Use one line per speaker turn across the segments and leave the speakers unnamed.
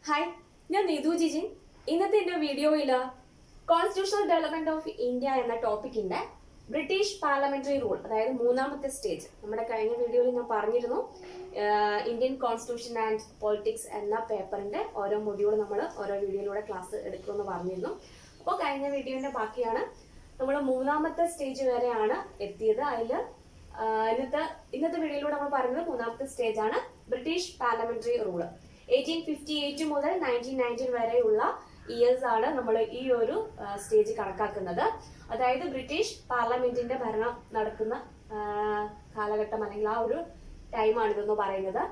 Hi, ഞാൻ നീതു ജിജിൻ. ഇന്നത്തെ എൻ്റെ വീഡിയോയിൽ കോൺസ്റ്റിറ്റ്യൂഷണൽ ഡെവലപ്മെന്റ് ഓഫ് ഇന്ത്യ എന്ന ടോപ്പിക്കിന്റെ ബ്രിട്ടീഷ് പാർലമെന്ററി റൂൾ, അതായത് മൂന്നാമത്തെ സ്റ്റേജ്. നമ്മുടെ കഴിഞ്ഞ വീഡിയോയിൽ ഞാൻ പറഞ്ഞിരുന്നു ഇന്ത്യൻ കോൺസ്റ്റിറ്റ്യൂഷൻ ആൻഡ് പൊളിറ്റിക്സ് എന്ന പേപ്പറിന്റെ ഓരോ മൊഡ്യൂൾ നമ്മൾ ഓരോ വീഡിയോയിലൂടെ ക്ലാസ് എടുക്കുമെന്ന് പറഞ്ഞിരുന്നു. അപ്പോൾ കഴിഞ്ഞ വീഡിയോന്റെ ബാക്കിയാണ്. നമ്മൾ മൂന്നാമത്തെ സ്റ്റേജ് വരെയാണ് എത്തിയത്. അതിൽ ഇന്നത്തെ വീഡിയോയിലൂടെ നമ്മൾ പറയുന്നത് മൂന്നാമത്തെ സ്റ്റേജ് ആണ് ബ്രിട്ടീഷ് പാർലമെന്ററി റൂള്. 1858 മുതൽ 1919 വരെയുള്ള ഇയേഴ്സ് ആണ് നമ്മൾ ഈ ഒരു സ്റ്റേജ് കണക്കാക്കുന്നത്. അതായത് ബ്രിട്ടീഷ് പാർലമെന്റിന്റെ ഭരണം നടക്കുന്ന കാലഘട്ടം അല്ലെങ്കിൽ ആ ഒരു ടൈമാണ് ഇതെന്ന് പറയുന്നത്.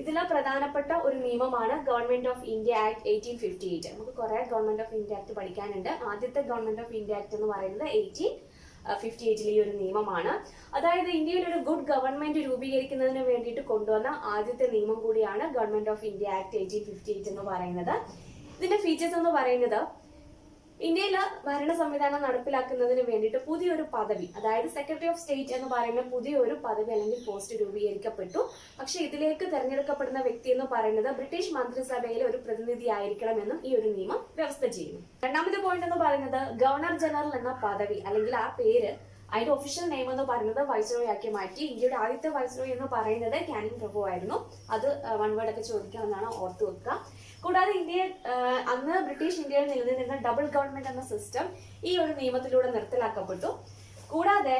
ഇതിലെ പ്രധാനപ്പെട്ട ഒരു നിയമമാണ് ഗവൺമെന്റ് ഓഫ് ഇന്ത്യ ആക്ട് 1858. നമുക്ക് കുറെ ഗവൺമെന്റ് ഓഫ് ഇന്ത്യ ആക്ട് പഠിക്കാനുണ്ട്. ആദ്യത്തെ ഗവൺമെന്റ് ഓഫ് ഇന്ത്യ ആക്ട് എന്ന് പറയുന്നത് 1858 ഈ ഒരു നിയമമാണ്. അതായത് ഇന്ത്യയിൽ ഒരു ഗുഡ് ഗവൺമെന്റ് രൂപീകരിക്കുന്നതിന് വേണ്ടിയിട്ട് കൊണ്ടുവന്ന ആദ്യത്തെ നിയമം കൂടിയാണ് ഗവൺമെന്റ് ഓഫ് ഇന്ത്യ ആക്ട് 1858 എന്ന് പറയുന്നത്. ഇതിന്റെ ഫീച്ചേഴ്സ് എന്ന് പറയുന്നത് ഇന്ത്യയിൽ ഭരണ സംവിധാനം നടപ്പിലാക്കുന്നതിന് വേണ്ടിയിട്ട് പുതിയൊരു പദവി, അതായത് സെക്രട്ടറി ഓഫ് സ്റ്റേറ്റ് എന്ന് പറയുന്ന പുതിയൊരു പദവി അല്ലെങ്കിൽ പോസ്റ്റ് രൂപീകരിക്കപ്പെട്ടു. പക്ഷെ ഇതിലേക്ക് തെരഞ്ഞെടുക്കപ്പെടുന്ന വ്യക്തി എന്ന് പറയുന്നത് ബ്രിട്ടീഷ് മന്ത്രിസഭയിലെ ഒരു പ്രതിനിധി ആയിരിക്കണമെന്നും ഈ ഒരു നിയമം വ്യവസ്ഥ ചെയ്യുന്നു. രണ്ടാമത്തെ പോയിന്റ് എന്ന് പറയുന്നത് ഗവർണർ ജനറൽ എന്ന പദവി അല്ലെങ്കിൽ ആ പേര്, അതിന്റെ ഒഫീഷ്യൽ നെയിം എന്ന് പറയുന്നത് വൈസ്രോയി ആക്കി മാറ്റി. ഇന്ത്യയുടെ ആദ്യത്തെ വൈസ്രോയി എന്ന് പറയുന്നത് കാനിങ് പ്രഭു ആയിരുന്നു. അത് വൺ വേർഡ് ഒക്കെ ചോദിക്കാമെന്നാണ് ഓർത്തു വെക്കുക. കൂടാതെ അന്ന് ബ്രിട്ടീഷ് ഇന്ത്യയിൽ നിലനിന്നിരുന്ന ഡബിൾ ഗവൺമെന്റ് എന്ന സിസ്റ്റം ഈ ഒരു നിയമത്തിലൂടെ നിർത്തലാക്കപ്പെട്ടു. കൂടാതെ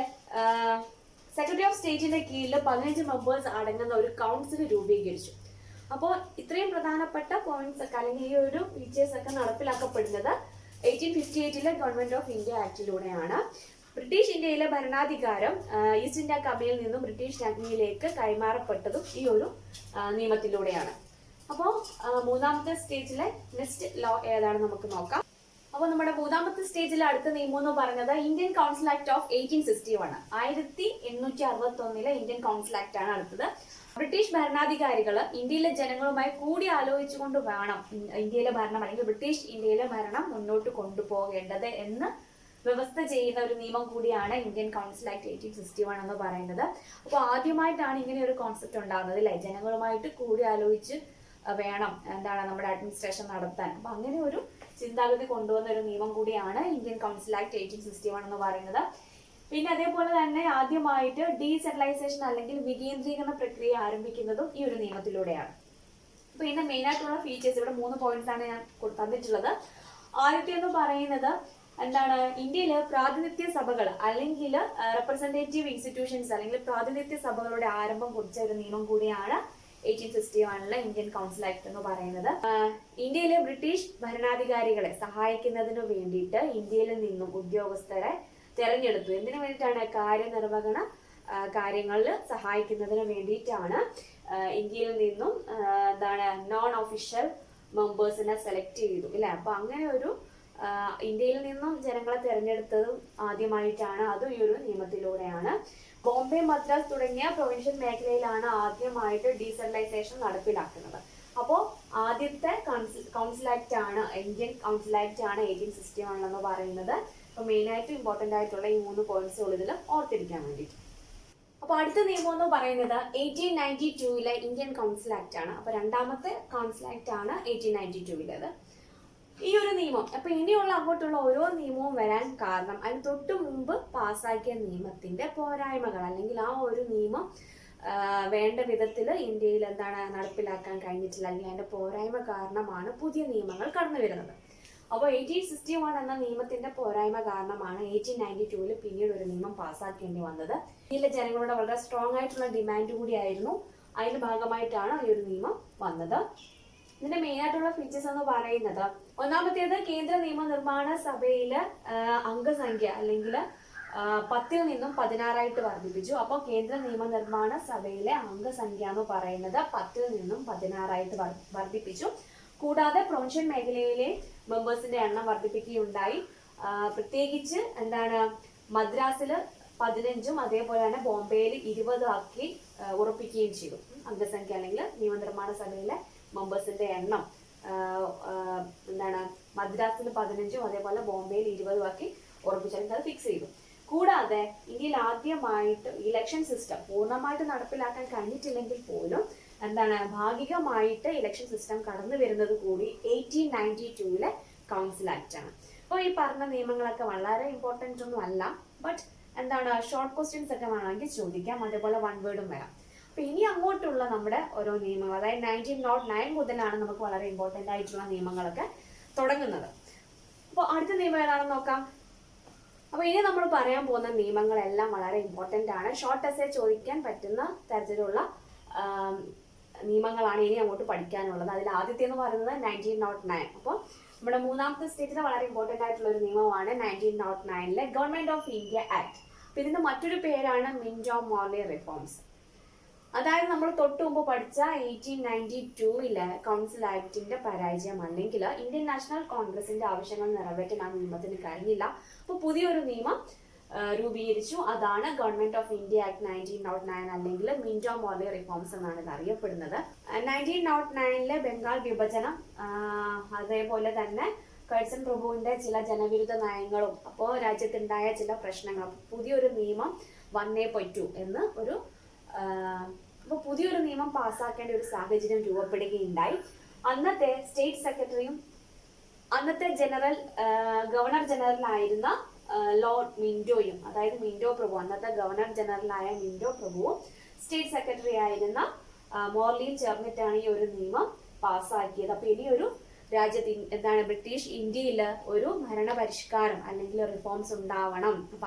സെക്രട്ടറി ഓഫ് സ്റ്റേറ്റിന്റെ കീഴിൽ 15 മെമ്പേഴ്സ് അടങ്ങുന്ന ഒരു കൗൺസിൽ രൂപീകരിച്ചു. അപ്പോൾ ഇത്രയും പ്രധാനപ്പെട്ട പോയിന്റ്സ് ഒക്കെ അല്ലെങ്കിൽ ഈ ഒരു ഫീച്ചേഴ്സ് ഒക്കെ നടപ്പിലാക്കപ്പെടുന്നത് 1858 ഗവൺമെന്റ് ഓഫ് ഇന്ത്യ ആക്ടിലൂടെയാണ്. ബ്രിട്ടീഷ് ഇന്ത്യയിലെ ഭരണാധികാരം ഈസ്റ്റ് ഇന്ത്യ കമ്പനിയിൽ നിന്നും ബ്രിട്ടീഷ് രാജ്ഞിയിലേക്ക് കൈമാറപ്പെട്ടതും ഈ ഒരു നിയമത്തിലൂടെയാണ്. അപ്പോൾ മൂന്നാമത്തെ സ്റ്റേജിലെ നെക്സ്റ്റ് ലോ ഏതാണെന്ന് നമുക്ക് നോക്കാം. അപ്പോൾ നമ്മുടെ മൂന്നാമത്തെ സ്റ്റേജിലെ അടുത്ത നിയമം എന്ന് പറയുന്നത് Indian council act of 1861. 1861 Indian council act ആണ് അടുത്തത്. ബ്രിട്ടീഷ് ഭരണാധികാരികൾ ഇന്ത്യയിലെ ജനങ്ങളുമായി കൂടി ആലോചിച്ചുകൊണ്ട് വേണം ഇന്ത്യയിലെ ഭരണം അല്ലെങ്കിൽ ബ്രിട്ടീഷ് ഇന്ത്യയിലെ ഭരണം മുന്നോട്ട് കൊണ്ടുപോകേണ്ടത് എന്ന് വ്യവസ്ഥ ചെയ്യുന്ന ഒരു നിയമം കൂടിയാണ് ഇന്ത്യൻ കൗൺസിൽ ആക്ട് 1861 എന്ന് പറയുന്നത്. അപ്പോൾ ആദ്യമായിട്ടാണ് ഇങ്ങനെ ഒരു കോൺസെപ്റ്റ് ഉണ്ടാകുന്നത് അല്ലെ, ജനങ്ങളുമായിട്ട് കൂടി ആലോചിച്ച് വേണം നമ്മുടെ അഡ്മിനിസ്ട്രേഷൻ നടത്താൻ. അപ്പൊ അങ്ങനെ ഒരു ചിന്താഗതി കൊണ്ടുവന്ന ഒരു നിയമം കൂടിയാണ് ഇന്ത്യൻ കൗൺസിൽ ആക്ട് 1861 എന്ന് പറയുന്നത്. പിന്നെ അതേപോലെ തന്നെ ആദ്യമായിട്ട് ഡീസെൻട്രലൈസേഷൻ അല്ലെങ്കിൽ വികേന്ദ്രീകരണ പ്രക്രിയ ആരംഭിക്കുന്നതും ഈ ഒരു നിയമത്തിലൂടെയാണ്. അപ്പൊ ഇതിന്റെ മെയിൻ ആയിട്ടുള്ള ഫീച്ചേഴ്സ് ഇവിടെ 3 പോയിന്റ്സ് ആണ് ഞാൻ തന്നിട്ടുള്ളത്. ആദ്യത്തെ എന്ന് പറയുന്നത് ഇന്ത്യയില് പ്രാതിനിധ്യ സഭകൾ അല്ലെങ്കിൽ റെപ്രസെന്റേറ്റീവ് ഇൻസ്റ്റിറ്റ്യൂഷൻസ് അല്ലെങ്കിൽ പ്രാതിനിധ്യ സഭകളുടെ ആരംഭം കുറിച്ച ഒരു നിയമം കൂടിയാണ് 1861 ഇന്ത്യൻ കൗൺസിൽ ആക്ട് എന്ന് പറയുന്നത്. ഇന്ത്യയിലെ ബ്രിട്ടീഷ് ഭരണാധികാരികളെ സഹായിക്കുന്നതിന് വേണ്ടിയിട്ട് ഇന്ത്യയിൽ നിന്നും ഉദ്യോഗസ്ഥരെ തെരഞ്ഞെടുത്തു. എന്തിനു വേണ്ടിയിട്ടാണ്? കാര്യനിർവഹണ കാര്യങ്ങളിൽ സഹായിക്കുന്നതിന് വേണ്ടിയിട്ടാണ് ഇന്ത്യയിൽ നിന്നും നോൺ ഒഫീഷ്യൽ മെമ്പേഴ്സിനെ സെലക്ട് ചെയ്തു അല്ലെ. അപ്പൊ അങ്ങനെ ഒരു ഇന്ത്യയിൽ നിന്നും ജനങ്ങളെ തെരഞ്ഞെടുത്തതും ആദ്യമായിട്ടാണ്. അതും ഈ ഒരു നിയമത്തിലൂടെയാണ്. ബോംബെ, മദ്രാസ് തുടങ്ങിയ പ്രൊവിൻഷ്യൽ മേഖലയിലാണ് ആദ്യമായിട്ട് ഡീസെൻട്രലൈസേഷൻ നടപ്പിലാക്കുന്നത്. അപ്പോൾ ആദ്യത്തെ കൗൺസിൽ ആക്ട് ആണ് ഇന്ത്യൻ കൗൺസിൽ ആക്ട് ആണ് 1861 എന്ന് പറയുന്നത്. അപ്പൊ മെയിൻ ആയിട്ട് ഇമ്പോർട്ടന്റ് ആയിട്ടുള്ള ഈ 3 പോയിന്റ്സുകൾ ഇതിൽ ഓർത്തിരിക്കാൻ വേണ്ടിയിട്ട്. അപ്പൊ അടുത്ത നിയമം എന്ന് പറയുന്നത് 1892 ഇന്ത്യൻ കൗൺസിൽ ആക്ട് ആണ്. അപ്പൊ രണ്ടാമത്തെ കൗൺസിൽ ആക്ട് ആണ് 1892 ഈ ഒരു നിയമം. അപ്പൊ ഇനിയുള്ള അങ്ങോട്ടുള്ള ഓരോ നിയമവും വരാൻ കാരണം അതിന് തൊട്ട് മുമ്പ് പാസ്സാക്കിയ നിയമത്തിന്റെ പോരായ്മകൾ അല്ലെങ്കിൽ ആ ഒരു നിയമം വേണ്ട വിധത്തിൽ ഇന്ത്യയിൽ നടപ്പിലാക്കാൻ കഴിഞ്ഞിട്ടില്ല അല്ലെങ്കിൽ അതിന്റെ പോരായ്മ കാരണമാണ് പുതിയ നിയമങ്ങൾ കടന്നു വരുന്നത്. അപ്പോൾ 1861 എന്ന നിയമത്തിന്റെ പോരായ്മ കാരണമാണ് 1892 പിന്നീട് ഒരു നിയമം പാസ്സാക്കേണ്ടി വന്നത്. ഇന്ത്യയിലെ ജനങ്ങളുടെ വളരെ സ്ട്രോങ് ആയിട്ടുള്ള ഡിമാൻഡ് കൂടിയായിരുന്നു. അതിന്റെ ഭാഗമായിട്ടാണ് ഈ ഒരു നിയമം വന്നത്. ഇതിന്റെ മെയിൻ ആയിട്ടുള്ള ഫീച്ചേഴ്സ് എന്ന് പറയുന്നത് ഒന്നാമത്തേത് കേന്ദ്ര നിയമനിർമ്മാണ സഭയിലെ അംഗസംഖ്യ അല്ലെങ്കിൽ 10 നിന്നും 16 വർദ്ധിപ്പിച്ചു. അപ്പോൾ കേന്ദ്ര നിയമനിർമ്മാണ സഭയിലെ അംഗസംഖ്യ എന്ന് പറയുന്നത് 10 നിന്നും 16 വർദ്ധിപ്പിച്ചു. കൂടാതെ പ്രൊവിൻഷ്യൽ മേഖലയിലെ മെമ്പേഴ്സിന്റെ എണ്ണം വർദ്ധിപ്പിക്കുകയുണ്ടായി. പ്രത്യേകിച്ച് മദ്രാസില് 15 അതേപോലെ തന്നെ ബോംബെയിൽ 20 ആക്കി ഉറപ്പിക്കുകയും ചെയ്തു. അംഗസംഖ്യ അല്ലെങ്കിൽ നിയമനിർമ്മാണ സഭയിലെ മെമ്പേഴ്സിന്റെ എണ്ണം മദ്രാസിൽ 15 അതേപോലെ ബോംബെയിൽ 20 ആക്കി ഉറപ്പിച്ചാൽ അത് ഫിക്സ് ചെയ്തു. കൂടാതെ ഇന്ത്യയിൽ ആദ്യമായിട്ട് ഇലക്ഷൻ സിസ്റ്റം പൂർണ്ണമായിട്ട് നടപ്പിലാക്കാൻ കഴിഞ്ഞിട്ടില്ലെങ്കിൽ പോലും ഭാഗികമായിട്ട് ഇലക്ഷൻ സിസ്റ്റം കടന്നു വരുന്നത് കൂടി 1892 കൗൺസിൽ ആക്ട് ആണ്. അപ്പോൾ ഈ പറഞ്ഞ നിയമങ്ങളൊക്കെ വളരെ ഇമ്പോർട്ടൻ്റ് ഒന്നും അല്ല, ബട്ട് ഷോർട്ട് ക്വസ്റ്റ്യൻസ് ഒക്കെ വേണമെങ്കിൽ ചോദിക്കാം, അതേപോലെ വൺ വേർഡും വരാം. അപ്പൊ ഇനി അങ്ങോട്ടുള്ള നമ്മുടെ ഓരോ നിയമങ്ങൾ, അതായത് 1909 മുതലാണ് നമുക്ക് വളരെ ഇമ്പോർട്ടൻ്റ് ആയിട്ടുള്ള നിയമങ്ങളൊക്കെ തുടങ്ങുന്നത്. അപ്പോൾ അടുത്ത നിയമം ഏതാണെന്ന് നോക്കാം. അപ്പോൾ ഇനി നമ്മൾ പറയാൻ പോകുന്ന നിയമങ്ങളെല്ലാം വളരെ ഇമ്പോർട്ടൻ്റ് ആണ്. ഷോർട്ട് എസ്സേ ചോദിക്കാൻ പറ്റുന്ന തരത്തിലുള്ള നിയമങ്ങളാണ് ഇനി അങ്ങോട്ട് പഠിക്കാനുള്ളത്. അതിൽ ആദ്യത്തെ എന്ന് പറയുന്നത് 1909. അപ്പോൾ നമ്മുടെ മൂന്നാമത്തെ സ്റ്റേറ്റിലെ വളരെ ഇമ്പോർട്ടൻ്റ് ആയിട്ടുള്ള ഒരു നിയമമാണ് 1909 ഗവൺമെന്റ് ഓഫ് ഇന്ത്യ ആക്ട്. അപ്പൊ ഇതിന്റെ മറ്റൊരു പേരാണ് മിന്റോ-മോർലി റിഫോംസ്. അതായത് നമ്മൾ തൊട്ട് മുമ്പ് പഠിച്ച 1892 കൗൺസിൽ ആക്ടിന്റെ പരാജയം, അല്ലെങ്കിൽ ഇന്ത്യൻ നാഷണൽ കോൺഗ്രസിന്റെ ആവശ്യങ്ങൾ നിറവേറ്റാൻ ആ നിയമത്തിന് കഴിഞ്ഞില്ല. അപ്പോൾ പുതിയൊരു നിയമം രൂപീകരിച്ചു. അതാണ് ഗവൺമെന്റ് ഓഫ് ഇന്ത്യ ആക്ട് 1909, അല്ലെങ്കിൽ മിന്റോ-മോർലി റിഫോംസ് എന്നാണ് ഇത് അറിയപ്പെടുന്നത്. 1909 ബംഗാൾ വിഭജനം, അതേപോലെ തന്നെ കഴ്സൺ പ്രഭുവിന്റെ ചില ജനവിരുദ്ധ നയങ്ങളും, അപ്പോൾ രാജ്യത്തുണ്ടായ ചില പ്രശ്നങ്ങളും, പുതിയൊരു നിയമം വന്നേ പറ്റൂ എന്ന് അപ്പോൾ പുതിയൊരു നിയമം പാസ്സാക്കേണ്ട ഒരു സാഹചര്യം രൂപപ്പെടുകയുണ്ടായി. അന്നത്തെ സ്റ്റേറ്റ് സെക്രട്ടറിയും അന്നത്തെ ഗവർണർ ജനറൽ ആയിരുന്ന ലോർഡ് മിന്റോയും, അതായത് മിന്റോ പ്രഭു, അന്നത്തെ ഗവർണർ ജനറലായ മിന്റോ പ്രഭുവും സ്റ്റേറ്റ് സെക്രട്ടറി ആയിരുന്ന മോർലിയും ചേർന്നിട്ടാണ് ഈ ഒരു നിയമം പാസ്സാക്കിയത്. അപ്പൊ ഇനിയൊരു രാജ്യത്ത് ബ്രിട്ടീഷ് ഇന്ത്യയിൽ ഒരു ഭരണപരിഷ്കാരം അല്ലെങ്കിൽ റിഫോംസ് ഉണ്ടാവണം. അപ്പൊ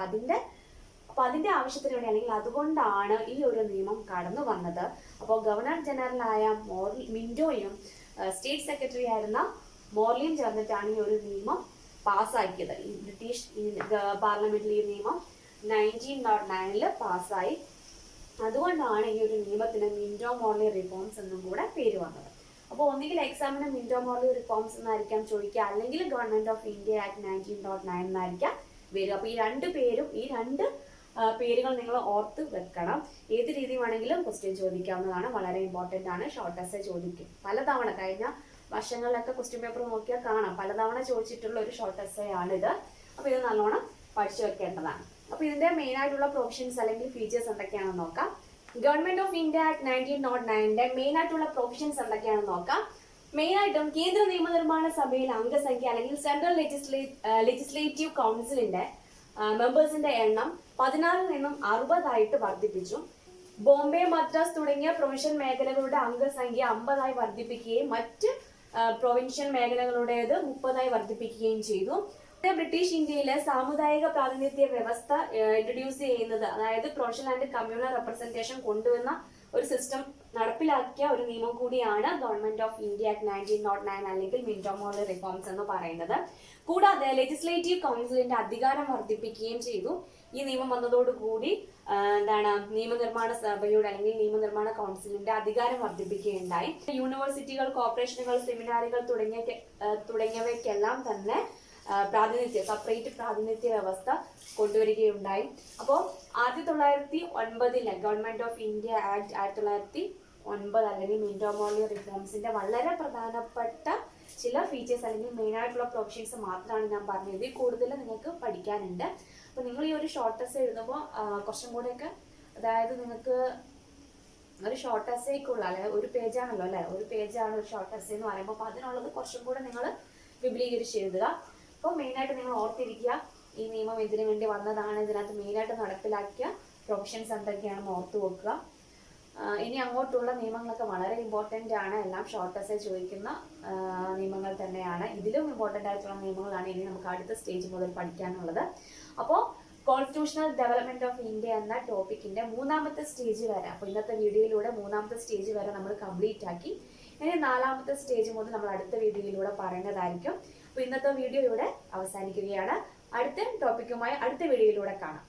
അതിന്റെ ആവശ്യത്തിന് വേണ്ടി, അല്ലെങ്കിൽ അതുകൊണ്ടാണ് ഈ ഒരു നിയമം കടന്നു വന്നത്. അപ്പോൾ ഗവർണർ ജനറലായ മിന്റോയും സ്റ്റേറ്റ് സെക്രട്ടറി ആയിരുന്ന മോർലിയും ചേർന്നിട്ടാണ് ഈ ഒരു നിയമം പാസ്സാക്കിയത്. ഈ ബ്രിട്ടീഷ് പാർലമെന്റിൽ ഈ നിയമം 1909 പാസ്സായി. അതുകൊണ്ടാണ് ഈ ഒരു നിയമത്തിന് മിന്റോ-മോർലി റിഫോംസ് എന്നും കൂടെ പേര് വന്നത്. അപ്പോൾ ഒന്നുകിൽ എക്സാമിന് മിന്റോ-മോർലി റിഫോംസ് എന്നായിരിക്കാം ചോദിക്കുക, അല്ലെങ്കിൽ ഗവൺമെന്റ് ഓഫ് ഇന്ത്യ ആക്ട് 1909 എന്നായിരിക്കാം വരിക. അപ്പൊ ഈ രണ്ട് പേരുകൾ നിങ്ങൾ ഓർത്ത് വെക്കണം. ഏത് രീതി വേണമെങ്കിലും ക്വസ്റ്റ്യൻ ചോദിക്കാവുന്നതാണ്. വളരെ ഇമ്പോർട്ടൻ്റ് ആണ്. ഷോർട്ട് എസ്സേ ചോദിക്കും പലതവണ. കഴിഞ്ഞ വർഷങ്ങളിലൊക്കെ ക്വസ്റ്റ്യൻ പേപ്പർ നോക്കിയാൽ കാണാം, പലതവണ ചോദിച്ചിട്ടുള്ള ഒരു ഷോർട്ട് എസ്സേ ആണിത്. അപ്പോൾ ഇത് നല്ലോണം പഠിച്ചു വെക്കേണ്ടതാണ്. അപ്പോൾ ഇതിന്റെ മെയിൻ ആയിട്ടുള്ള പ്രൊവിഷൻസ് അല്ലെങ്കിൽ ഫീച്ചേഴ്സ് എന്തൊക്കെയാണെന്ന് നോക്കാം. Government of India act 1909 main ആയിട്ടുള്ള പ്രൊവിഷൻസ് എന്തൊക്കെയാണെന്ന് നോക്കാം. മെയിൻ ആയിട്ടും കേന്ദ്ര നിയമനിർമ്മാണ സഭയിൽ അംഗസംഖ്യ അല്ലെങ്കിൽ സെൻട്രൽ ലെജിസ്ലേറ്റീവ് കൗൺസിലിന്റെ മെമ്പേഴ്സിന്റെ എണ്ണം 16 നിന്നും 60 വർദ്ധിപ്പിച്ചു. ബോംബെ, മദ്രാസ് തുടങ്ങിയ പ്രൊവിൻഷ്യൽ മേഖലകളുടെ അംഗസംഖ്യ 50 വർദ്ധിപ്പിക്കുകയും മറ്റ് പ്രൊവിൻഷ്യൽ മേഖലകളുടേത് 30 വർദ്ധിപ്പിക്കുകയും ചെയ്തു. ബ്രിട്ടീഷ് ഇന്ത്യയിലെ സാമുദായിക പ്രാതിനിധ്യ വ്യവസ്ഥ ഇൻട്രൊഡ്യൂസ് ചെയ്യുന്നത്, അതായത് പ്രൊവിൻഷ്യൽ ആൻഡ് കമ്മ്യൂണൽ റെപ്രസെന്റേഷൻ കൊണ്ടുവന്ന ഒരു സിസ്റ്റം നടപ്പിലാക്കിയ ഒരു നിയമം കൂടിയാണ് ഗവൺമെന്റ് ഓഫ് ഇന്ത്യ ആക്ട് 1909 അല്ലെങ്കിൽ മിന്റോ-മോർലി റിഫോംസ് എന്ന് പറയുന്നത്. കൂടാതെ ലെജിസ്ലേറ്റീവ് കൗൺസിലിന്റെ അധികാരം വർദ്ധിപ്പിക്കുകയും ചെയ്തു. ഈ നിയമം വന്നതോടുകൂടി നിയമനിർമ്മാണ സഭയുടെ അല്ലെങ്കിൽ നിയമനിർമ്മാണ കൗൺസിലിന്റെ അധികാരം വർദ്ധിപ്പിക്കുകയുണ്ടായി. യൂണിവേഴ്സിറ്റികൾ, കോർപ്പറേഷനുകൾ, സെമിനാറുകൾ തുടങ്ങിയവയ്ക്കെല്ലാം തന്നെ സെപ്പറേറ്റ് പ്രാതിനിധ്യ വ്യവസ്ഥ കൊണ്ടുവരികയുണ്ടായി. അപ്പോൾ 1909 ഗവൺമെന്റ് ഓഫ് ഇന്ത്യ ആക്ട് 1909 അല്ലെങ്കിൽ മിന്റോ-മോർലി റിഫോംസിന്റെ വളരെ പ്രധാനപ്പെട്ട ചില ഫീച്ചേഴ്സ് അല്ലെങ്കിൽ മെയിൻ ആയിട്ടുള്ള പ്രൊവിഷൻസ് മാത്രമാണ് ഞാൻ പറഞ്ഞത്. ഇതിൽ കൂടുതൽ നിങ്ങൾക്ക് പഠിക്കാനുണ്ട്. അപ്പൊ നിങ്ങൾ ഈ ഒരു ഷോർട്ട് എസ്സേ എഴുതുമ്പോൾ കുറച്ചും കൂടെയൊക്കെ, അതായത് നിങ്ങൾക്ക് ഒരു ഷോർട്ട് എസ്സേക്കുള്ള ഒരു പേജാണല്ലോ അല്ലെ, ഒരു പേജാണ് ഒരു ഷോർട്ട് എസ്സേ എന്ന് പറയുമ്പോൾ, അപ്പൊ അതിനുള്ളത് കുറച്ചും കൂടെ നിങ്ങൾ വിപുലീകരിച്ച് എഴുതുക. അപ്പോൾ മെയിനായിട്ട് നിങ്ങൾ ഓർത്തിരിക്കുക, ഈ നിയമം ഇതിനു വേണ്ടി വന്നതാണ്, ഇതിനകത്ത് മെയിനായിട്ട് നടപ്പിലാക്കിയ പ്രൊവിഷൻസ് എന്തൊക്കെയാണെന്ന് ഓർത്തു വെക്കുക. ഇനി അങ്ങോട്ടുള്ള നിയമങ്ങളൊക്കെ വളരെ ഇമ്പോർട്ടൻ്റ് ആണ്. എല്ലാം ഷോർട്ട് എസ്സേ ചോദിക്കുന്ന നിയമങ്ങൾ തന്നെയാണ്. ഇതിലും ഇമ്പോർട്ടൻ്റ് ആയിട്ടുള്ള നിയമങ്ങളാണ് ഇനി നമുക്ക് അടുത്ത സ്റ്റേജ് മുതൽ പഠിക്കാനുള്ളത്. അപ്പോൾ കോൺസ്റ്റിറ്റ്യൂഷണൽ ഡെവലപ്മെന്റ് ഓഫ് ഇന്ത്യ എന്ന ടോപ്പിക്കിന്റെ 3ാമത്തെ സ്റ്റേജ് വരെ, അപ്പോൾ ഇന്നത്തെ വീഡിയോയിലൂടെ 3ാമത്തെ സ്റ്റേജ് വരെ നമ്മൾ കംപ്ലീറ്റ് ആക്കി. ഇനി 4ാമത്തെ സ്റ്റേജ് മുതൽ നമ്മൾ അടുത്ത വീഡിയോയിലൂടെ പറയുന്നതായിരിക്കും. അപ്പോൾ ഇന്നത്തെ വീഡിയോ ഇവിടെ അവസാനിക്കുകയാണ്. അടുത്ത ടോപ്പിക്കുമായി അടുത്ത വീഡിയോയിലൂടെ കാണാം.